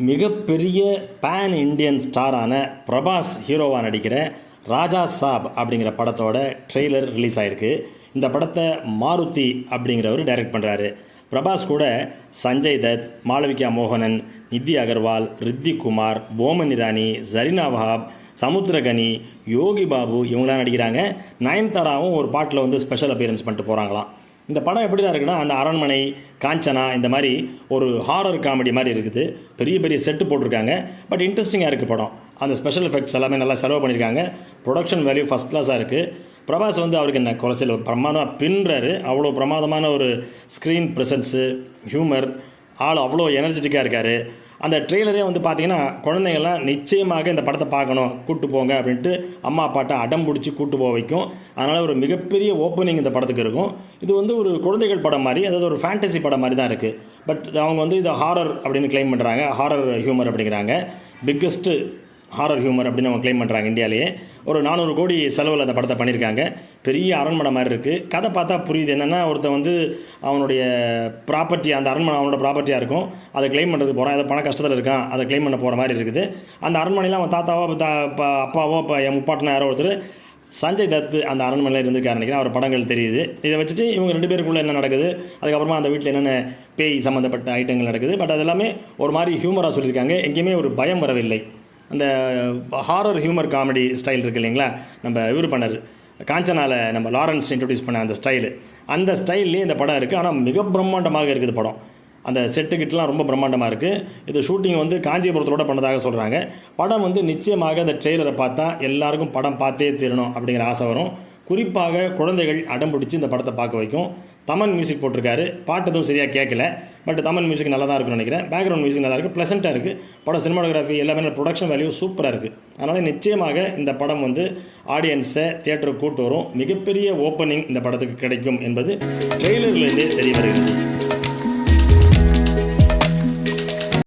மிகப்பெரிய pan Indian ஸ்டாரான Prabhas ஹீரோவாக நடிக்கிற ராஜா சாப் அப்படிங்கிற படத்தோட ட்ரெய்லர் ரிலீஸ் ஆகிருக்கு. இந்த படத்தை மாருதி அப்படிங்கிறவர் டைரக்ட் பண்ணுறாரு. பிரபாஸ் கூட சஞ்சய் தத், மாளவிகா மோகனன், நிதி அகர்வால், ரித்திக் குமார், போமன் இரானி, ஜரீனா வஹாப், சமுத்திரகனி, யோகி பாபு இவங்களாம் நடிக்கிறாங்க. நயன்தாராவும் ஒரு பாட்டில் வந்து ஸ்பெஷல் அப்பியரன்ஸ் பண்ணிட்டு போகிறாங்களாம். இந்த படம் எப்படி தான் இருக்குன்னா, அந்த அரண்மனை, காஞ்சனா இந்த மாதிரி ஒரு ஹாரர் காமெடி மாதிரி இருக்குது. பெரிய பெரிய செட்டு போட்டிருக்காங்க. பட் இன்ட்ரெஸ்டிங்காக இருக்குது படம். அந்த ஸ்பெஷல் எஃபெக்ட்ஸ் எல்லாமே நல்லா செலவு பண்ணியிருக்காங்க. ப்ரொடக்ஷன் வேல்யூ ஃபஸ்ட் கிளாஸாக இருக்குது. பிரபாஸ் வந்து அவருக்கு என்ன குறைச்சல், பிரமாதமாக பின்னுறாரு. அவ்வளோ பிரமாதமான ஒரு ஸ்க்ரீன் ப்ரெசன்ஸு, ஹியூமர், ஆள் அவ்வளோ எனர்ஜெட்டிக்காக இருக்கார். அந்த ட்ரெய்லரே வந்து பார்த்திங்கன்னா, குழந்தைங்கள்லாம் நிச்சயமாக இந்த படத்தை பார்க்கணும், கூப்பிட்டு போங்க அப்படின்ட்டு அம்மா அப்பாட்ட அடம் பிடிச்சி கூப்பிட்டு போக வைக்கும். அதனால் ஒரு மிகப்பெரிய ஓப்பனிங் இந்த படத்துக்கு இருக்கும். இது வந்து ஒரு குழந்தைகள் படம் மாதிரி, அதாவது ஒரு ஃபேண்டசி படம் மாதிரி தான் இருக்குது. பட் அவங்க வந்து இதை ஹாரர் அப்படின்னு கிளைம் பண்ணுறாங்க. ஹாரர் ஹியூமர் அப்படிங்கிறாங்க. பிக்கஸ்ட்டு ஹாரர் ஹியூமர் அப்படின்னு அவங்க கிளைம் பண்ணுறாங்க. இந்தியாவிலேயே ஒரு 400 கோடி செலவில் அந்த படத்தை பண்ணியிருக்காங்க. பெரிய அரண்மனை மாதிரி இருக்குது. கதை பார்த்தா புரியுது. என்னென்னா, ஒருத்தன் வந்து அவனுடைய ப்ராப்பர்ட்டி, அந்த அரண்மனை அவனோட ப்ராப்பர்ட்டியாக இருக்கும், அதை கிளைம் பண்ணுறதுக்கு போகிறான். ஏதோ பண கஷ்டத்தில் இருக்கான், அதை கிளைம் பண்ண போகிற மாதிரி இருக்குது. அந்த அரண்மனையில் அவன் தாத்தாவோ அப்பாவோ இப்போ என் முப்பாட்டினா யாரோ ஒருத்தர் சஞ்சய் தத் அந்த அரண்மனையில் இருந்துக்காரு நினைக்கிறேன். அவர் படங்கள் தெரியுது. இதை வச்சுட்டு இவங்க 2 பேருக்குள்ளே என்ன நடக்குது, அதுக்கப்புறமா அந்த வீட்டில் என்னென்ன பேய் சம்மந்தப்பட்ட ஐட்டங்கள் நடக்குது. பட் அது எல்லாமே ஒரு மாதிரி ஹியூமராக சொல்லியிருக்காங்க. எங்கேயுமே ஒரு பயம் வரவில்லை. அந்த ஹாரர் ஹியூமர் காமெடி ஸ்டைல் இருக்குது இல்லைங்களா, நம்ம இவர் பண்ணது காஞ்சனாவில் நம்ம லாரன்ஸ் இன்ட்ரடியூஸ் பண்ண அந்த ஸ்டைலு, அந்த ஸ்டைல்லேயே இந்த படம் இருக்குது. ஆனால் மிக பிரம்மாண்டமாக இருக்குது படம். அந்த செட்டுக்கிட்டலாம் ரொம்ப பிரம்மாண்டமாக இருக்குது. இது ஷூட்டிங் வந்து காஞ்சிபுரத்தோட பண்ணதாக சொல்கிறாங்க. படம் வந்து நிச்சயமாக அந்த ட்ரெய்லரை பார்த்தா எல்லாருக்கும் படம் பார்த்தே தீரணும் அப்படிங்கிற ஆசை வரும். குறிப்பாக குழந்தைகள் அடம் பிடிச்சி இந்த படத்தை பார்க்க வைக்கும். தமன் மியூசிக் போட்டிருக்காரு. பாட்டு எதுவும் சரியாக கேட்கல. பட் தமன் மியூசிக் நல்லா தான் இருக்குன்னு நினைக்கிறேன். பேக்ரவுண்ட் மியூசிக் நல்லா இருக்குது, ப்ளசண்ட்டாக இருக்குது. படம் சினிமாட்டோகிராஃபி எல்லாமே ப்ரொடக்ஷன் வேல்யூ சூப்பராக இருக்குது. அதனால் நிச்சயமாக இந்த படம் வந்து ஆடியன்ஸை தியேட்டருக்கு கூட்டு வரும். மிகப்பெரிய ஓப்பனிங் இந்த படத்துக்கு கிடைக்கும் என்பது ட்ரெய்லர்லேருந்தே தெரிய வருகிறது.